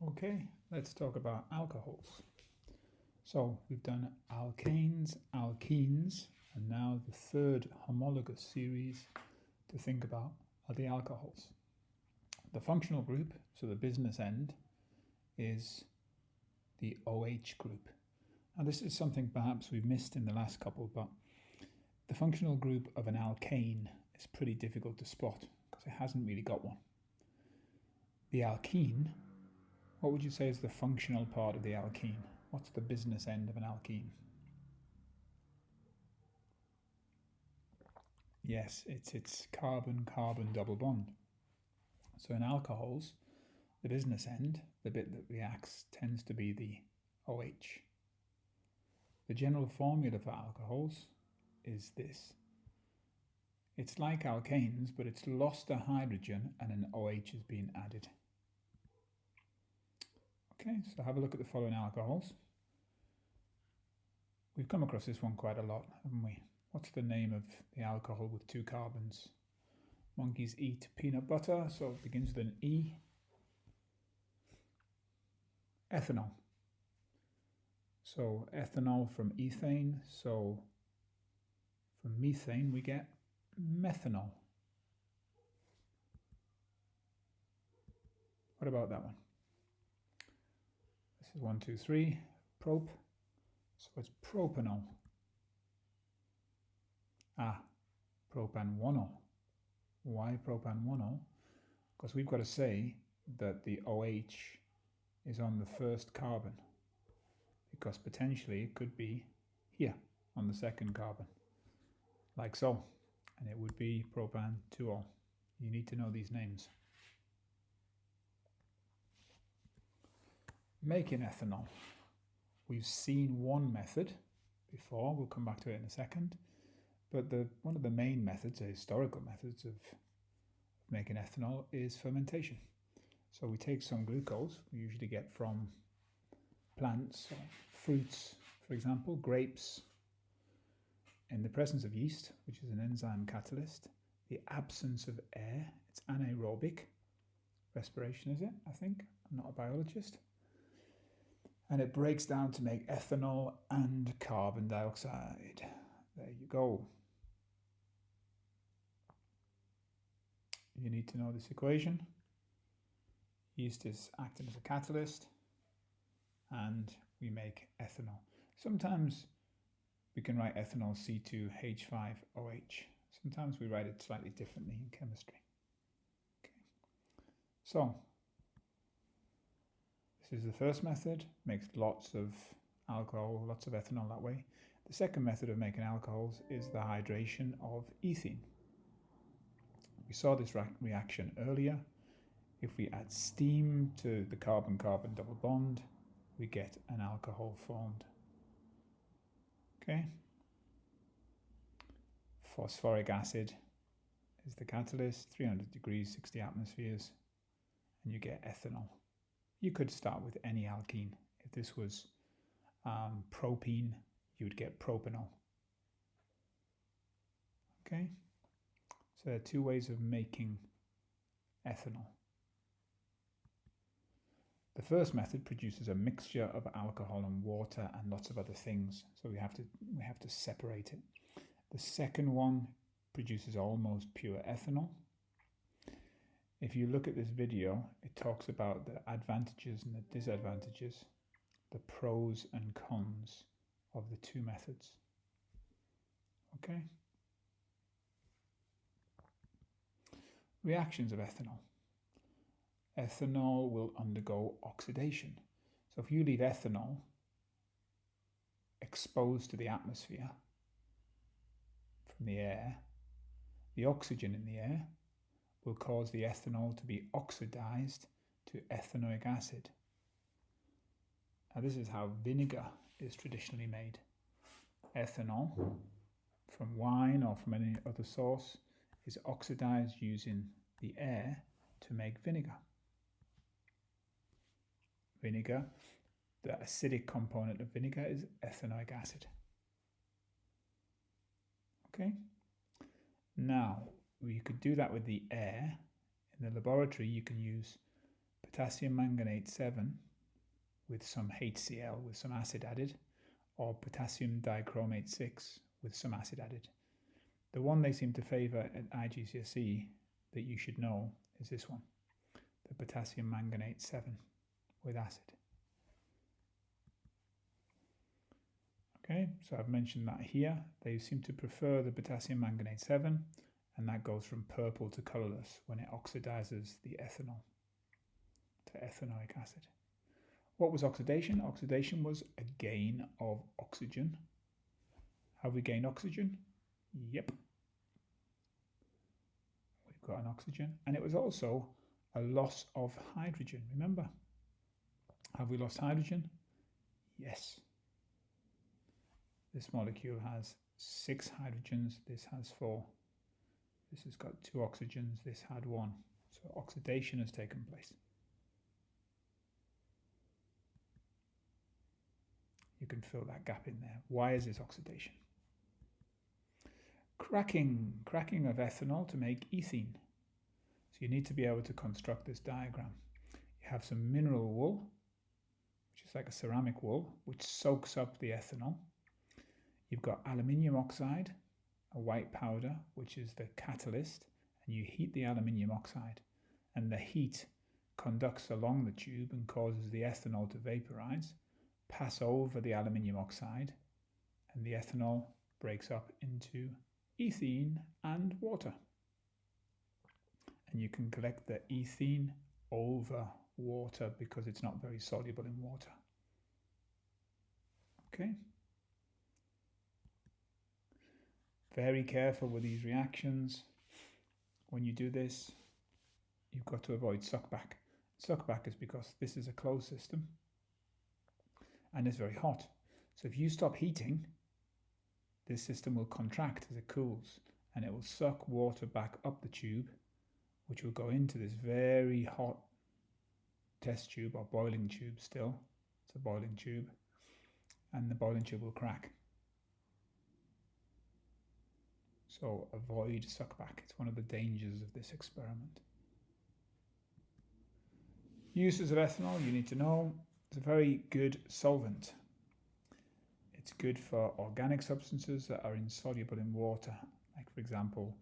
Okay, let's talk about alcohols. So we've done alkanes, alkenes, and now the third homologous series to think about are the alcohols. The functional group, so the business end, is the OH group. Now this is something perhaps we've missed in the last couple, but the functional group of an alkane is pretty difficult to spot because it hasn't really got one. The alkene, what would you say is the functional part of the alkene? What's the business end of an alkene? Yes, it's its carbon-carbon double bond. So in alcohols, the business end, the bit that reacts, tends to be the OH. The general formula for alcohols is this. It's like alkanes, but it's lost a hydrogen and an OH has been added. Okay, so have a look at the following alcohols. We've come across this one quite a lot, haven't we? What's the name of the alcohol with two carbons? Monkeys eat peanut butter, so it begins with an E. Ethanol. So ethanol from ethane, so from methane we get methanol. What about that one? This is 1, 2, 3, prop. So it's propanol. Propanonol. Why propanonol? Because we've got to say that the OH is on the first carbon, because potentially it could be here on the second carbon, like so, and it would be propan-2-ol. You need to know these names. Making ethanol. We've seen one method before, we'll come back to it in a second, but one of the main methods, the historical methods of making ethanol, is fermentation. So we take some glucose, we usually get from plants, or fruits, for example, grapes, in the presence of yeast, which is an enzyme catalyst, the absence of air, it's anaerobic respiration, is it? I think. I'm not a biologist. And it breaks down to make ethanol and carbon dioxide. There you go. You need to know this equation. Yeast is acting as a catalyst, and we make ethanol. Sometimes we can write ethanol C2H5OH. Sometimes we write it slightly differently in chemistry. Okay. So this is the first method, makes lots of alcohol, lots of ethanol that way. The second method of making alcohols is the hydration of ethene. We saw this reaction earlier. If we add steam to the carbon-carbon double bond, we get an alcohol formed. Okay. Phosphoric acid is the catalyst, 300 degrees, 60 atmospheres, and you get ethanol. You could start with any alkene. If this was propene, you would get propanol. Okay, so there are two ways of making ethanol. The first method produces a mixture of alcohol and water and lots of other things, so we have to separate it. The second one produces almost pure ethanol. If you look at this video, it talks about the advantages and the disadvantages, the pros and cons of the two methods. Okay? Reactions of ethanol. Ethanol will undergo oxidation. So if you leave ethanol exposed to the atmosphere from the air, the oxygen in the air will cause the ethanol to be oxidized to ethanoic acid. Now this is how vinegar is traditionally made. Ethanol from wine or from any other source is oxidized using the air to make vinegar. Vinegar, the acidic component of vinegar is ethanoic acid. Okay? Now, you could do that with the air. In the laboratory, you can use potassium manganate 7 with some HCl with some acid added, or potassium dichromate 6 with some acid added. The one they seem to favour at IGCSE that you should know is this one, the potassium manganate 7 with acid. Okay, so I've mentioned that here. They seem to prefer the potassium manganate 7, and that goes from purple to colourless when it oxidizes the ethanol to ethanoic acid. What was oxidation? Oxidation was a gain of oxygen. Have we gained oxygen? Yep. We've got an oxygen. And it was also a loss of hydrogen, remember? Have we lost hydrogen? Yes. This molecule has 6 hydrogens, this has 4. This has got 2 oxygens, this had 1. So oxidation has taken place. You can fill that gap in there. Why is this oxidation? Cracking of ethanol to make ethene. So you need to be able to construct this diagram. You have some mineral wool, which is like a ceramic wool, which soaks up the ethanol. You've got aluminium oxide, a white powder, which is the catalyst, and you heat the aluminium oxide, and the heat conducts along the tube and causes the ethanol to vaporize, pass over the aluminium oxide, and the ethanol breaks up into ethene and water. And you can collect the ethene over water because it's not very soluble in water. Okay. Very careful with these reactions. When you do this, you've got to avoid suckback. Suckback is because this is a closed system and it's very hot. So if you stop heating, this system will contract as it cools and it will suck water back up the tube, which will go into this very hot test tube or boiling tube still. It's a boiling tube, and the boiling tube will crack. So avoid suckback. It's one of the dangers of this experiment. Uses of ethanol, you need to know. It's a very good solvent. It's good for organic substances that are insoluble in water, like for example,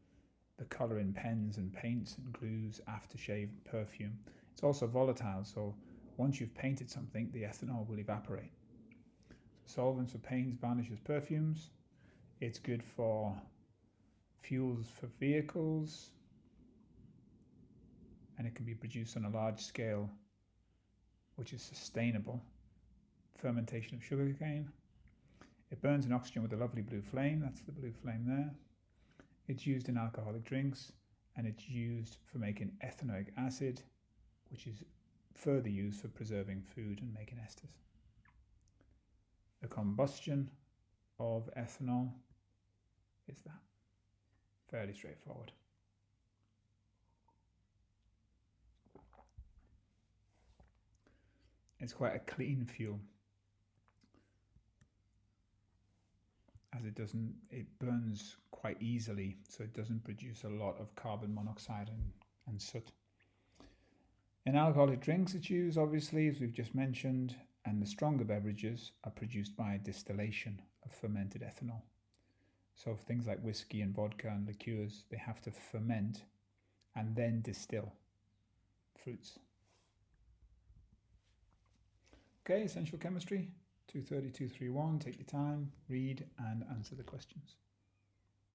the colour in pens and paints and glues, aftershave, perfume. It's also volatile, so once you've painted something, the ethanol will evaporate. So solvents for paints, varnishes, perfumes. It's good for fuels for vehicles, and it can be produced on a large scale, which is sustainable. Fermentation of sugarcane. It burns in oxygen with a lovely blue flame. That's the blue flame there. It's used in alcoholic drinks, and it's used for making ethanoic acid, which is further used for preserving food and making esters. The combustion of ethanol is that. Fairly straightforward. It's quite a clean fuel, as it burns quite easily, so it doesn't produce a lot of carbon monoxide and soot. In alcoholic drinks it's used, obviously, as we've just mentioned, and the stronger beverages are produced by distillation of fermented ethanol. So for things like whiskey and vodka and liqueurs, they have to ferment and then distill fruits. Okay, essential chemistry, 230, 231, take your time, read and answer the questions.